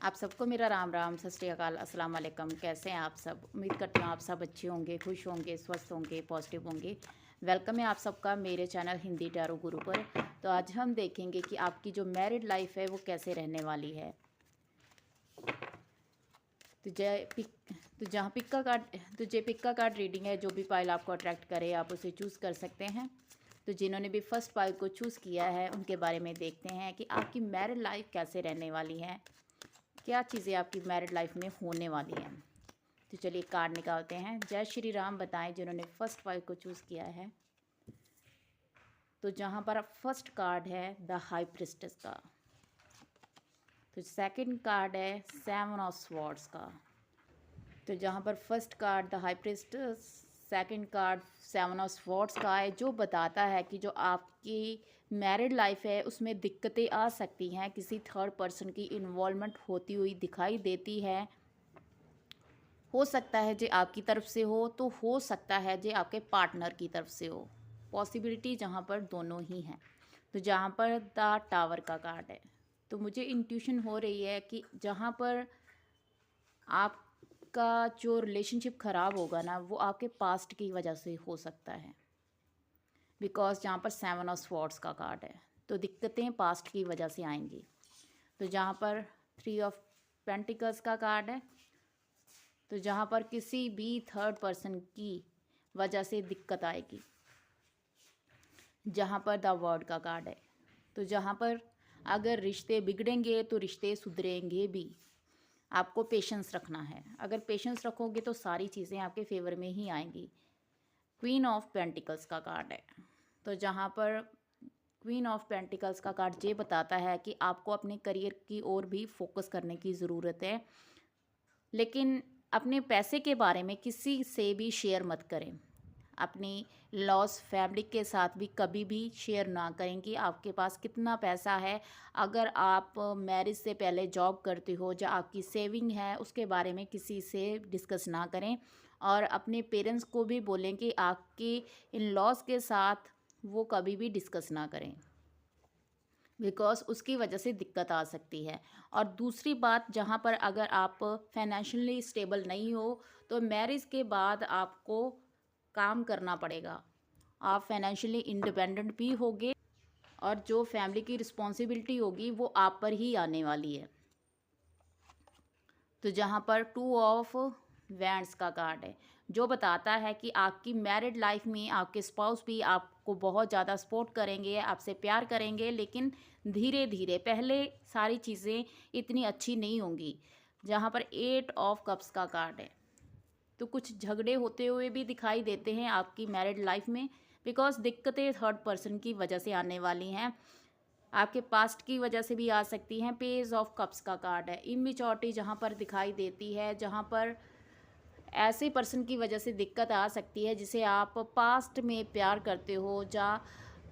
आप सबको मेरा राम राम, सत श्री अकाल, अस्सलाम वालेकुम। कैसे हैं आप सब? उम्मीद करती हूँ आप सब अच्छे होंगे, खुश होंगे, स्वस्थ होंगे, पॉजिटिव होंगे। वेलकम है आप सबका मेरे चैनल हिंदी टैरो गुरु पर। तो आज हम देखेंगे कि आपकी जो मैरिड लाइफ है वो कैसे रहने वाली है। तुझे पिक का कार्ड रीडिंग है। जो भी पाइल आपको अट्रैक्ट करे आप उसे चूज़ कर सकते हैं। तो जिन्होंने भी फर्स्ट पाइल को चूज़ किया है उनके बारे में देखते हैं कि आपकी मैरिड लाइफ कैसे रहने वाली है, क्या चीज़ें आपकी मैरिड लाइफ में होने वाली हैं। तो चलिए कार्ड निकालते हैं। जय श्री राम बताएं जिन्होंने फर्स्ट पाइल को चूज़ किया है। तो जहाँ पर फर्स्ट कार्ड है द हाई प्रिस्टेस का, तो सेकंड कार्ड है सेवन ऑफ स्वॉर्ड्स का। तो जहाँ पर first card the high priestess, second card seven of swords का है, जो बताता है कि जो आपकी मैरिड लाइफ है उसमें दिक्कतें आ सकती हैं, किसी थर्ड पर्सन की इन्वॉल्वमेंट होती हुई दिखाई देती है। हो सकता है जो आपकी तरफ से हो सकता है जो आपके पार्टनर की तरफ से हो। पॉसिबिलिटी जहाँ पर दोनों ही हैं। तो जहाँ पर द टावर का कार्ड है, तो मुझे इंट्यूशन हो रही है कि जहाँ पर आपका जो रिलेशनशिप ख़राब होगा ना वो आपके पास्ट की वजह से हो सकता है। बिकॉज जहाँ पर सेवन ऑफ स्वॉर्ड्स का कार्ड है, तो दिक्कतें पास्ट की वजह से आएंगी। तो जहाँ पर थ्री ऑफ पेंटिकल्स का कार्ड है, तो जहाँ पर किसी भी थर्ड पर्सन की वजह से दिक्कत आएगी। जहाँ पर द वर्ड का कार्ड है, तो जहाँ पर अगर रिश्ते बिगड़ेंगे तो रिश्ते सुधरेंगे भी। आपको पेशेंस रखना है। अगर पेशेंस रखोगे तो सारी चीज़ें आपके फेवर में ही आएंगी। क्वीन ऑफ पेंटिकल्स का कार्ड है, तो जहाँ पर क्वीन ऑफ पेंटिकल्स का कार्ड ये बताता है कि आपको अपने करियर की ओर भी फोकस करने की ज़रूरत है, लेकिन अपने पैसे के बारे में किसी से भी शेयर मत करें। अपनी लॉस फैमिली के साथ भी कभी भी शेयर ना करें कि आपके पास कितना पैसा है। अगर आप मैरिज से पहले जॉब करते हो, जो आपकी सेविंग है उसके बारे में किसी से डिस्कस ना करें। और अपने पेरेंट्स को भी बोलें कि आपके इन लॉस के साथ वो कभी भी डिस्कस ना करें, बिकॉज उसकी वजह से दिक्कत आ सकती है। और दूसरी बात, जहाँ पर अगर आप फाइनेंशियली स्टेबल नहीं हो तो मैरिज के बाद आपको काम करना पड़ेगा। आप फाइनेंशियली इंडिपेंडेंट भी होगे और जो फैमिली की रिस्पॉन्सिबिलिटी होगी वो आप पर ही आने वाली है। तो जहाँ पर टू ऑफ वैंड्स का कार्ड है, जो बताता है कि आपकी मैरिड लाइफ में आपके स्पाउस भी आपको बहुत ज़्यादा सपोर्ट करेंगे, आपसे प्यार करेंगे, लेकिन धीरे धीरे पहले सारी चीज़ें इतनी अच्छी नहीं होंगी। जहाँ पर एट ऑफ कप्स का कार्ड है, तो कुछ झगड़े होते हुए भी दिखाई देते हैं आपकी मैरिड लाइफ में, बिकॉज दिक्कतें थर्ड पर्सन की वजह से आने वाली हैं। आपके पास्ट की वजह से भी आ सकती हैं। पेज ऑफ कप्स का कार्ड है, इमेच्योरिटी जहाँ पर दिखाई देती है, जहाँ पर ऐसे पर्सन की वजह से दिक्कत आ सकती है जिसे आप पास्ट में प्यार करते हो, या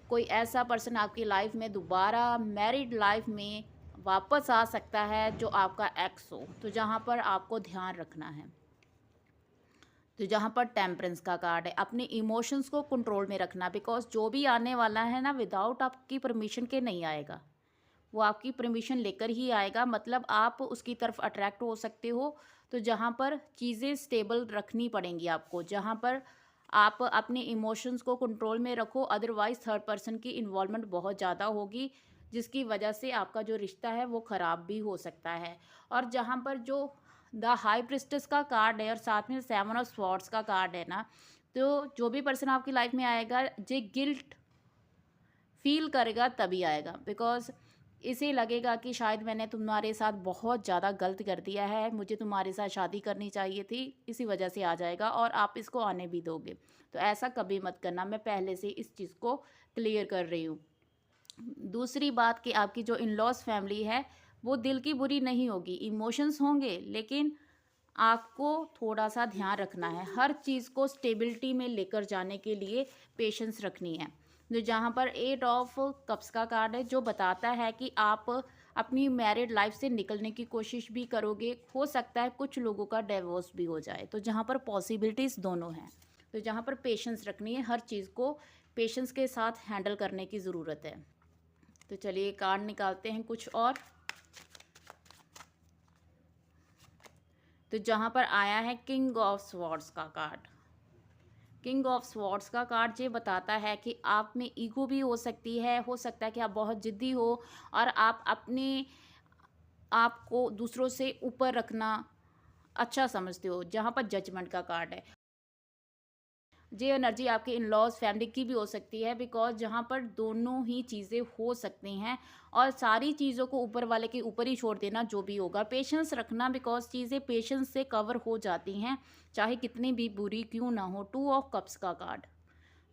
कोई ऐसा पर्सन आपकी लाइफ में दोबारा मैरिड लाइफ में वापस आ सकता है जो आपका एक्स हो। तो जहाँ पर आपको ध्यान रखना है। तो जहाँ पर टेम्परेंस का कार्ड है, अपने इमोशंस को कंट्रोल में रखना, बिकॉज जो भी आने वाला है ना विदाउट आपकी परमिशन के नहीं आएगा, वो आपकी परमिशन लेकर ही आएगा। मतलब आप उसकी तरफ अट्रैक्ट हो सकते हो। तो जहाँ पर चीज़ें स्टेबल रखनी पड़ेंगी आपको, जहाँ पर आप अपने इमोशंस को कंट्रोल में रखो, अदरवाइज़ थर्ड पर्सन की इन्वॉल्वमेंट बहुत ज़्यादा होगी, जिसकी वजह से आपका जो रिश्ता है वो ख़राब भी हो सकता है। और जहाँ पर जो द हाई प्रिस्टेस का कार्ड है और साथ में सेवन ऑफ स्वॉर्ड्स का कार्ड है ना, तो जो भी पर्सन आपकी लाइफ में आएगा जे गिल्ट फील करेगा तभी आएगा, बिकॉज इसे लगेगा कि शायद मैंने तुम्हारे साथ बहुत ज़्यादा गलत कर दिया है, मुझे तुम्हारे साथ शादी करनी चाहिए थी, इसी वजह से आ जाएगा और आप इसको आने भी दोगे। तो ऐसा कभी मत करना, मैं पहले से इस चीज़ को क्लियर कर रही हूँ। दूसरी बात कि आपकी जो इन लॉज फैमिली है वो दिल की बुरी नहीं होगी, इमोशंस होंगे, लेकिन आपको थोड़ा सा ध्यान रखना है। हर चीज़ को स्टेबिलिटी में लेकर जाने के लिए पेशेंस रखनी है। जो जहाँ पर एट ऑफ कप्स का कार्ड है, जो बताता है कि आप अपनी मैरिड लाइफ से निकलने की कोशिश भी करोगे, हो सकता है कुछ लोगों का डिवोर्स भी हो जाए। तो जहाँ पर पॉसिबिलिटीज़ दोनों हैं, तो जहाँ पर पेशेंस रखनी है, हर चीज़ को पेशेंस के साथ हैंडल करने की ज़रूरत है। तो चलिए कार्ड निकालते हैं कुछ और। तो जहाँ पर आया है किंग ऑफ स्वॉर्ड्स का कार्ड। किंग ऑफ स्वॉर्ड्स का कार्ड ये बताता है कि आप में ईगो भी हो सकती है, हो सकता है कि आप बहुत ज़िद्दी हो और आप अपने आप को दूसरों से ऊपर रखना अच्छा समझते हो। जहाँ पर जजमेंट का कार्ड है, ये एनर्जी आपके इन लॉज फैमिली की भी हो सकती है, बिकॉज जहाँ पर दोनों ही चीज़ें हो सकती हैं और सारी चीज़ों को ऊपर वाले के ऊपर ही छोड़ देना जो भी होगा। पेशेंस रखना, बिकॉज चीज़ें पेशेंस से कवर हो जाती हैं, चाहे कितनी भी बुरी क्यों ना हो। टू ऑफ कप्स का कार्ड,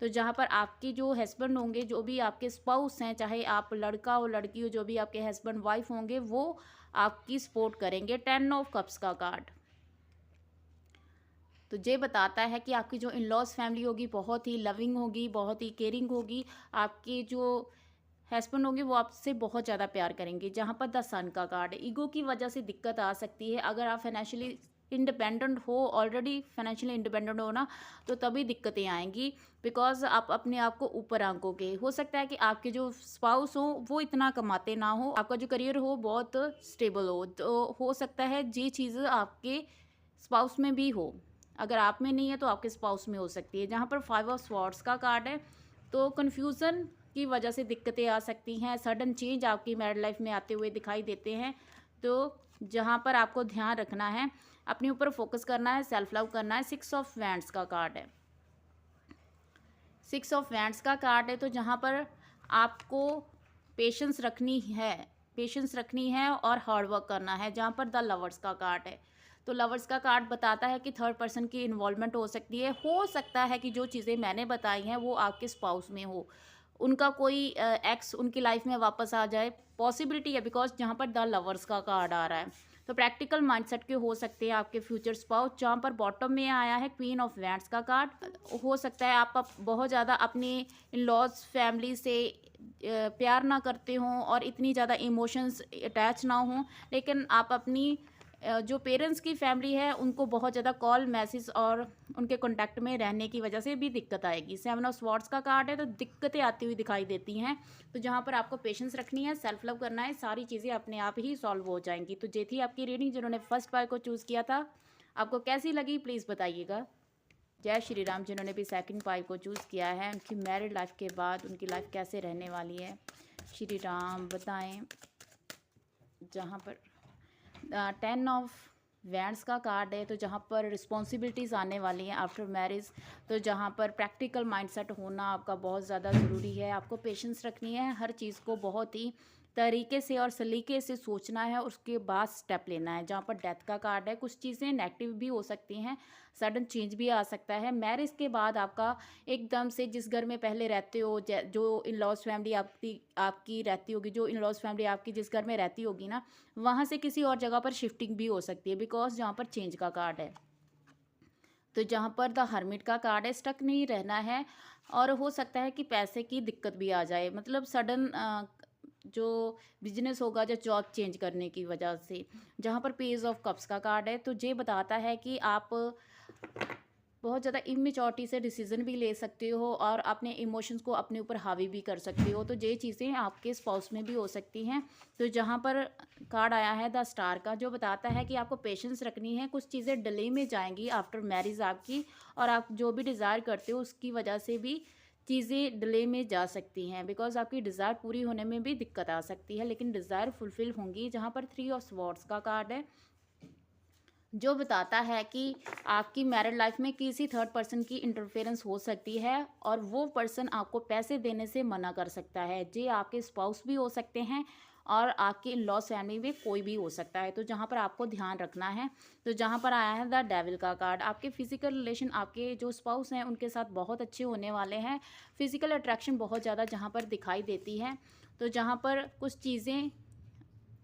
तो जहाँ पर आपके जो हस्बैंड होंगे, जो भी आपके स्पाउस हैं, चाहे आप लड़का हो लड़की हो, जो भी आपके हस्बैंड वाइफ होंगे, वो आपकी सपोर्ट करेंगे। 10 ऑफ कप्स का कार्ड, तो ये बताता है कि आपकी जो इन लॉज फैमिली होगी बहुत ही लविंग होगी, बहुत ही केयरिंग होगी। आपके जो हस्बैंड होंगे वो आपसे बहुत ज़्यादा प्यार करेंगे। जहाँ पर द सन का कार्ड है, ईगो की वजह से दिक्कत आ सकती है। अगर आप फाइनेंशियली इंडिपेंडेंट हो, ऑलरेडी फाइनेंशियली इंडिपेंडेंट हो ना, तो तभी दिक्कतें आएंगी, बिकॉज आप अपने आप को ऊपर आंकोगे। हो सकता है कि आपके जो स्पाउस हो वो इतना कमाते ना हो, आपका जो करियर हो बहुत स्टेबल हो सकता है ये चीज़ आपके स्पाउस में भी हो। अगर आप में नहीं है तो आपके स्पाउस में हो सकती है। जहाँ पर 5 ऑफ स्वॉर्ड्स का कार्ड है, तो कन्फ्यूज़न की वजह से दिक्कतें आ सकती हैं। सडन चेंज आपकी मैरिड लाइफ में आते हुए दिखाई देते हैं। तो जहाँ पर आपको ध्यान रखना है, अपने ऊपर फोकस करना है, सेल्फ लव करना है। 6 ऑफ वैंड्स का कार्ड है, 6 ऑफ वैंड्स का कार्ड है, तो जहाँ पर आपको पेशेंस रखनी है, पेशेंस रखनी है और हार्ड वर्क करना है। जहाँ पर द लवर्स का कार्ड है, तो लवर्स का कार्ड बताता है कि थर्ड पर्सन की इन्वॉल्वमेंट हो सकती है। हो सकता है कि जो चीज़ें मैंने बताई हैं वो आपके स्पाउस में हो, उनका कोई एक्स उनकी लाइफ में वापस आ जाए, पॉसिबिलिटी है, बिकॉज जहाँ पर द लवर्स का कार्ड आ रहा है। तो प्रैक्टिकल माइंडसेट के हो सकते हैं आपके फ्यूचर स्पाउस। जहाँ पर बॉटम में आया है क्वीन ऑफ वैंड्स का कार्ड, हो सकता है आप बहुत ज़्यादा अपने इन लॉज फैमिली से प्यार ना करते हों और इतनी ज़्यादा इमोशंस अटैच ना हों, लेकिन आप अपनी जो पेरेंट्स की फैमिली है उनको बहुत ज़्यादा कॉल मैसेज और उनके कांटेक्ट में रहने की वजह से भी दिक्कत आएगी। 7 ऑफ स्वॉर्ड्स का कार्ड है, तो दिक्कतें आती हुई दिखाई देती हैं। तो जहाँ पर आपको पेशेंस रखनी है, सेल्फ लव करना है, सारी चीज़ें अपने आप ही सॉल्व हो जाएंगी। तो ये थी आपकी रीडिंग। जिन्होंने फर्स्ट पाई को चूज़ किया था, आपको कैसी लगी प्लीज़ बताइएगा। जय श्री राम। जिन्होंने भी सेकंड पाई को चूज़ किया है, उनकी मैरिड लाइफ के बाद उनकी लाइफ कैसे रहने वाली है, श्री राम बताएं। जहाँ पर 10 ऑफ वैंड्स का कार्ड है, तो जहाँ पर रिस्पॉन्सिबिलिटीज़ आने वाली हैं आफ्टर मैरिज, तो जहाँ पर प्रैक्टिकल माइंडसेट होना आपका बहुत ज़्यादा ज़रूरी है। आपको पेशेंस रखनी है, हर चीज़ को बहुत ही तरीके से और सलीके से सोचना है, उसके बाद स्टेप लेना है। जहाँ पर डेथ का कार्ड है, कुछ चीज़ें नेगेटिव भी हो सकती हैं, सडन चेंज भी आ सकता है। मैरिज के बाद आपका एकदम से जिस घर में पहले रहते हो, जो इन लॉज फैमिली आपकी आपकी रहती होगी, जो इन लॉज फैमिली आपकी जिस घर में रहती होगी ना, वहाँ से किसी और जगह पर शिफ्टिंग भी हो सकती है, बिकॉज जहाँ पर चेंज का कार्ड है। तो जहाँ पर द हर्मिट का कार्ड है, स्टक नहीं रहना है और हो सकता है कि पैसे की दिक्कत भी आ जाए, मतलब सडन जो बिजनेस होगा या जॉब चेंज करने की वजह से। जहाँ पर पेज ऑफ कप्स का कार्ड है, तो ये बताता है कि आप बहुत ज़्यादा इमेच्योरिटी से डिसीजन भी ले सकते हो और अपने इमोशंस को अपने ऊपर हावी भी कर सकते हो। तो ये चीज़ें आपके स्पाउस में भी हो सकती हैं। तो जहाँ पर कार्ड आया है द स्टार का, जो बताता है कि आपको पेशेंस रखनी है, कुछ चीज़ें डिले में जाएंगी आफ्टर मैरिज आपकी, और आप जो भी डिज़ायर करते हो उसकी वजह से भी चीज़ें डिले में जा सकती हैं, बिकॉज आपकी डिज़ायर पूरी होने में भी दिक्कत आ सकती है, लेकिन डिज़ायर फुलफ़िल होंगी। जहाँ पर 3 ऑफ स्वॉर्ड्स का कार्ड है, जो बताता है कि आपकी मैरिड लाइफ में किसी थर्ड पर्सन की इंटरफेरेंस हो सकती है और वो पर्सन आपको पैसे देने से मना कर सकता है। जे आपके स्पाउस भी हो सकते हैं और आपके इन लॉज फैमिली में कोई भी हो सकता है। तो जहाँ पर आपको ध्यान रखना है, तो जहाँ पर आया है द डेविल का कार्ड, आपके फिजिकल रिलेशन आपके जो स्पाउस हैं उनके साथ बहुत अच्छे होने वाले हैं। फिजिकल अट्रैक्शन बहुत ज़्यादा जहाँ पर दिखाई देती है। तो जहाँ पर कुछ चीज़ें,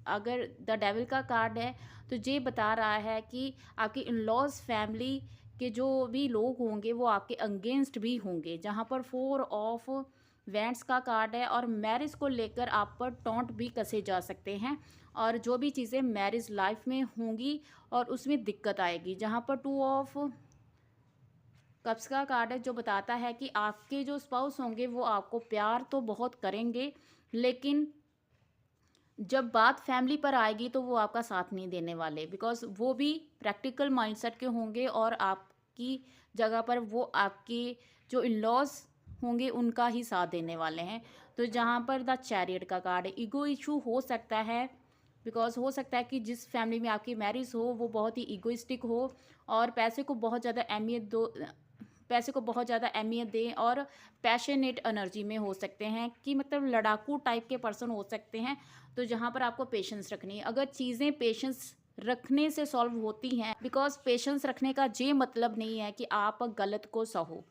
अगर द डेविल का कार्ड है, तो ये बता रहा है कि आपकी इन लॉज फैमिली के जो भी लोग होंगे वो आपके अगेंस्ट भी होंगे। जहाँ पर 4 ऑफ वैंड्स का कार्ड है और मैरिज को लेकर आप पर टॉन्ट भी कसे जा सकते हैं और जो भी चीज़ें मैरिज लाइफ में होंगी और उसमें दिक्कत आएगी। जहाँ पर 2 ऑफ कप्स का कार्ड है, जो बताता है कि आपके जो स्पाउस होंगे वो आपको प्यार तो बहुत करेंगे, लेकिन जब बात फैमिली पर आएगी तो वो आपका साथ नहीं देने वाले, बिकॉज़ वो भी प्रैक्टिकल माइंडसेट के होंगे और आपकी जगह पर वो आपके जो इन-लॉज़ होंगे उनका ही साथ देने वाले हैं। तो जहाँ पर द चैरियट का कार्ड है, ईगो इश्यू हो सकता है, बिकॉज़ हो सकता है कि जिस फैमिली में आपकी मैरिज हो वो बहुत ही ईगोइस्टिक हो और पैसे को बहुत ज़्यादा अहमियत दें और पैशनेट एनर्जी में हो सकते हैं कि मतलब लड़ाकू टाइप के पर्सन हो सकते हैं। तो जहाँ पर आपको पेशेंस रखनी है, अगर चीज़ें पेशेंस रखने से सॉल्व होती हैं, बिकॉज़ पेशेंस रखने का ये मतलब नहीं है कि आप गलत को सहो।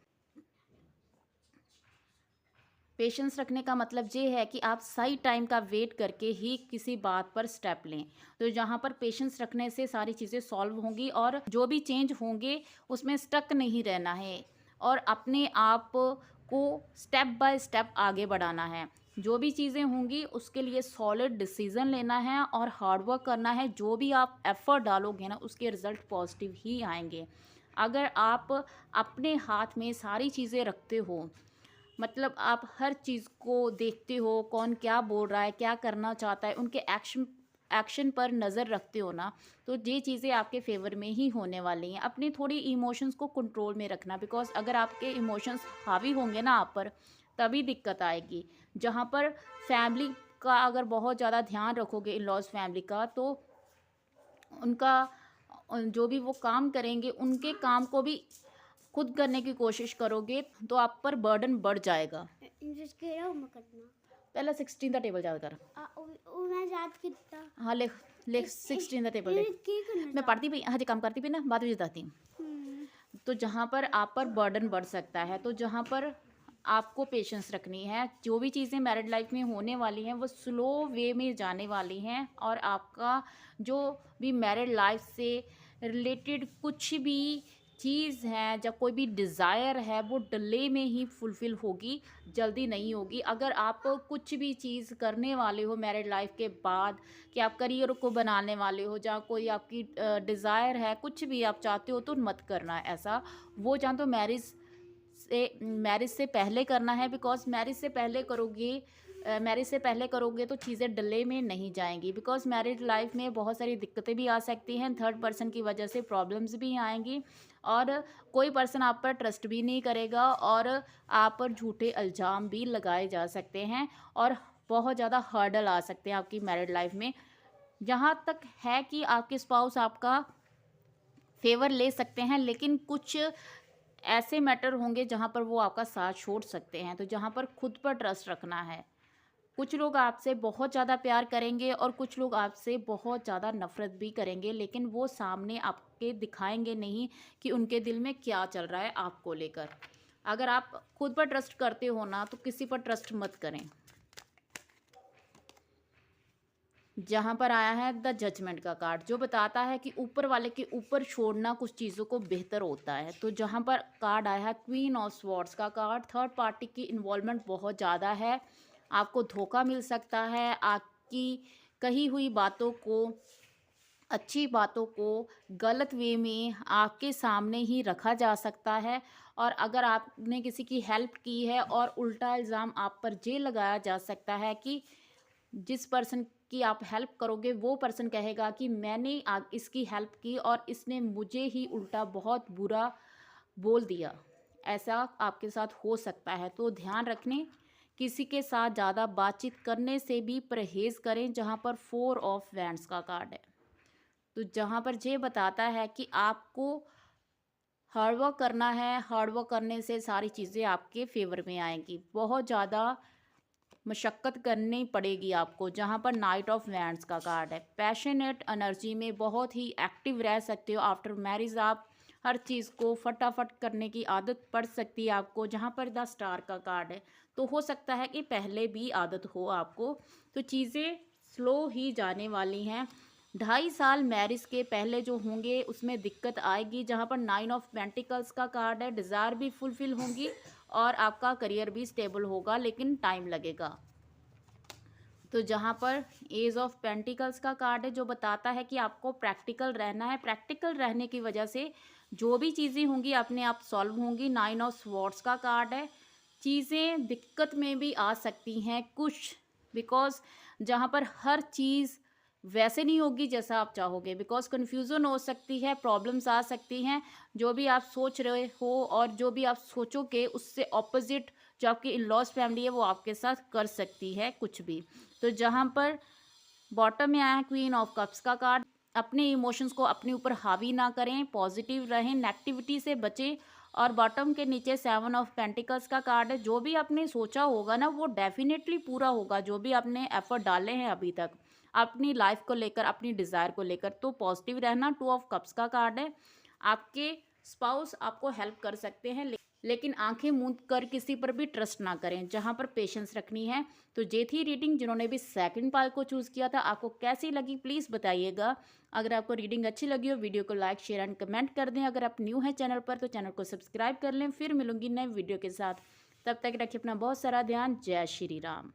पेशेंस रखने का मतलब ये है कि आप सही टाइम का वेट करके ही किसी बात पर स्टेप लें। तो जहाँ पर पेशेंस रखने से सारी चीज़ें सॉल्व होंगी और जो भी चेंज होंगे उसमें स्टक नहीं रहना है और अपने आप को स्टेप बाय स्टेप आगे बढ़ाना है। जो भी चीज़ें होंगी उसके लिए सॉलिड डिसीजन लेना है और हार्ड वर्क करना है। जो भी आप एफर्ट डालोगे ना उसके रिजल्ट पॉजिटिव ही आएंगे। अगर आप अपने हाथ में सारी चीज़ें रखते हो, मतलब आप हर चीज़ को देखते हो, कौन क्या बोल रहा है, क्या करना चाहता है, उनके एक्शन एक्शन पर नज़र रखते हो ना, तो ये चीज़ें आपके फ़ेवर में ही होने वाली हैं। अपने थोड़ी इमोशंस को कंट्रोल में रखना, बिकॉज़ अगर आपके इमोशंस हावी होंगे ना आप पर, तभी दिक्कत आएगी। जहाँ पर फैमिली का अगर बहुत ज़्यादा ध्यान रखोगे, इन-लॉज़ फैमिली का, तो उनका जो भी वो काम करेंगे, उनके काम को भी खुद करने की कोशिश करोगे तो आप पर बर्डन बढ़ जाएगा। इंग्लिश कह रहा हूँ मैं करना। पहला 16 द टेबल याद कर। मैं याद कितना। हाँ, लिख लिख 16 द टेबल लिख। की करना मैं पढ़ती भी, हाँ जी, काम करती भी ना, बाद में बताती हूँ। तो जहाँ पर आप पर बर्डन बढ़ सकता है, तो जहाँ पर आपको पेशेंस रखनी है। जो भी चीज़ें मैरिड लाइफ में होने वाली हैं वो स्लो वे में जाने वाली हैं और आपका जो भी मैरिड लाइफ से रिलेटेड कुछ भी चीज़ है, जब कोई भी डिज़ायर है, वो डिले में ही फुलफ़िल होगी, जल्दी नहीं होगी। अगर आप कुछ भी चीज़ करने वाले हो मैरिड लाइफ के बाद, कि आप करियर को बनाने वाले हो, जहाँ कोई आपकी डिज़ायर है, कुछ भी आप चाहते हो, तो मत करना ऐसा। वो चाहे तो मैरिज से पहले करना है, बिकॉज़ मैरिज से पहले करोगे तो चीज़ें डिले में नहीं जाएँगी, बिकॉज़ मैरिड लाइफ में बहुत सारी दिक्कतें भी आ सकती हैं, थर्ड पर्सन की वजह से प्रॉब्लम्स भी आएँगी और कोई पर्सन आप पर ट्रस्ट भी नहीं करेगा और आप पर झूठे इल्ज़ाम भी लगाए जा सकते हैं और बहुत ज़्यादा हर्डल आ सकते हैं आपकी मैरिड लाइफ में। यहाँ तक है कि आपके स्पाउस आपका फ़ेवर ले सकते हैं, लेकिन कुछ ऐसे मैटर होंगे जहाँ पर वो आपका साथ छोड़ सकते हैं, तो जहाँ पर खुद पर ट्रस्ट रखना है। कुछ लोग आपसे बहुत ज़्यादा प्यार करेंगे और कुछ लोग आपसे बहुत ज़्यादा नफ़रत भी करेंगे, लेकिन वो सामने आपके दिखाएँगे नहीं कि उनके दिल में क्या चल रहा है आपको लेकर। अगर आप खुद पर ट्रस्ट करते हो ना, तो किसी पर ट्रस्ट मत करें। जहाँ पर आया है द जजमेंट का कार्ड, जो बताता है कि ऊपर वाले के ऊपर छोड़ना कुछ चीज़ों को बेहतर होता है। तो जहाँ पर कार्ड आया है क्वीन ऑफ स्वॉर्ड्स का कार्ड, थर्ड पार्टी की इन्वॉल्वमेंट बहुत ज़्यादा है, आपको धोखा मिल सकता है, आपकी कही हुई बातों को, अच्छी बातों को गलत वे में आपके सामने ही रखा जा सकता है और अगर आपने किसी की हेल्प की है और उल्टा इल्ज़ाम आप पर ये लगाया जा सकता है कि जिस पर्सन की आप हेल्प करोगे वो पर्सन कहेगा कि मैंने इसकी हेल्प की और इसने मुझे ही उल्टा बहुत बुरा बोल दिया। ऐसा आपके साथ हो सकता है, तो ध्यान रखने, किसी के साथ ज़्यादा बातचीत करने से भी परहेज़ करें। जहाँ पर 4 ऑफ वैंड्स का कार्ड है, तो जहाँ पर ये बताता है कि आपको हार्ड वर्क करना है, हार्ड वर्क करने से सारी चीज़ें आपके फेवर में आएंगी। बहुत ज़्यादा मशक्क़त करनी पड़ेगी आपको। जहाँ पर नाइट ऑफ वैंड्स का कार्ड है, पैशनेट एनर्जी में बहुत ही एक्टिव रह सकते हो। आफ्टर मैरिज आप हर चीज़ को फटाफट करने की आदत पड़ सकती है आपको। जहाँ पर द स्टार का कार्ड है, तो हो सकता है कि पहले भी आदत हो आपको, तो चीज़ें स्लो ही जाने वाली हैं। 2.5 साल मैरिज के पहले जो होंगे उसमें दिक्कत आएगी। जहाँ पर 9 ऑफ पेंटिकल्स का कार्ड है, डिज़ायर भी फुलफ़िल होंगी और आपका करियर भी स्टेबल होगा, लेकिन टाइम लगेगा। तो जहाँ पर एज ऑफ पेंटिकल्स का कार्ड है, जो बताता है कि आपको प्रैक्टिकल रहना है। प्रैक्टिकल रहने की वजह से जो भी चीज़ें होंगी अपने आप सॉल्व होंगी। 9 ऑफ स्वॉर्ड्स का कार्ड है, चीज़ें दिक्कत में भी आ सकती हैं, कुछ बिकॉज़ जहाँ पर हर चीज़ वैसे नहीं होगी जैसा आप चाहोगे, बिकॉज़ कन्फ्यूज़न हो सकती है, प्रॉब्लम्स आ सकती हैं। जो भी आप सोच रहे हो और जो भी आप सोचोगे उससे ऑपोज़िट जो आपकी इन-लॉज़ फैमिली है वो आपके साथ कर सकती है कुछ भी। तो जहाँ पर बॉटम में आया है क्वीन ऑफ कप्स का कार्ड, अपने इमोशंस को अपने ऊपर हावी ना करें, पॉजिटिव रहें, नेगेटिविटी से बचें। और बॉटम के नीचे सेवन ऑफ पेंटिकल्स का कार्ड है, जो भी आपने सोचा होगा ना वो डेफिनेटली पूरा होगा, जो भी आपने एफर्ट डाले हैं अभी तक अपनी लाइफ को लेकर, अपनी डिज़ायर को लेकर। तो पॉजिटिव रहना। टू ऑफ कप्स का कार्ड है, आपके स्पाउस आपको हेल्प कर सकते हैं, लेकिन आंखें मूंद कर किसी पर भी ट्रस्ट ना करें, जहां पर पेशेंस रखनी है। तो ये थी रीडिंग। जिन्होंने भी सेकंड पार्ट को चूज़ किया था, आपको कैसी लगी प्लीज़ बताइएगा। अगर आपको रीडिंग अच्छी लगी हो, वीडियो को लाइक शेयर एंड कमेंट कर दें। अगर आप न्यू हैं चैनल पर तो चैनल को सब्सक्राइब कर लें। फिर मिलूंगी नए वीडियो के साथ, तब तक रखिए अपना बहुत सारा ध्यान। जय श्री राम।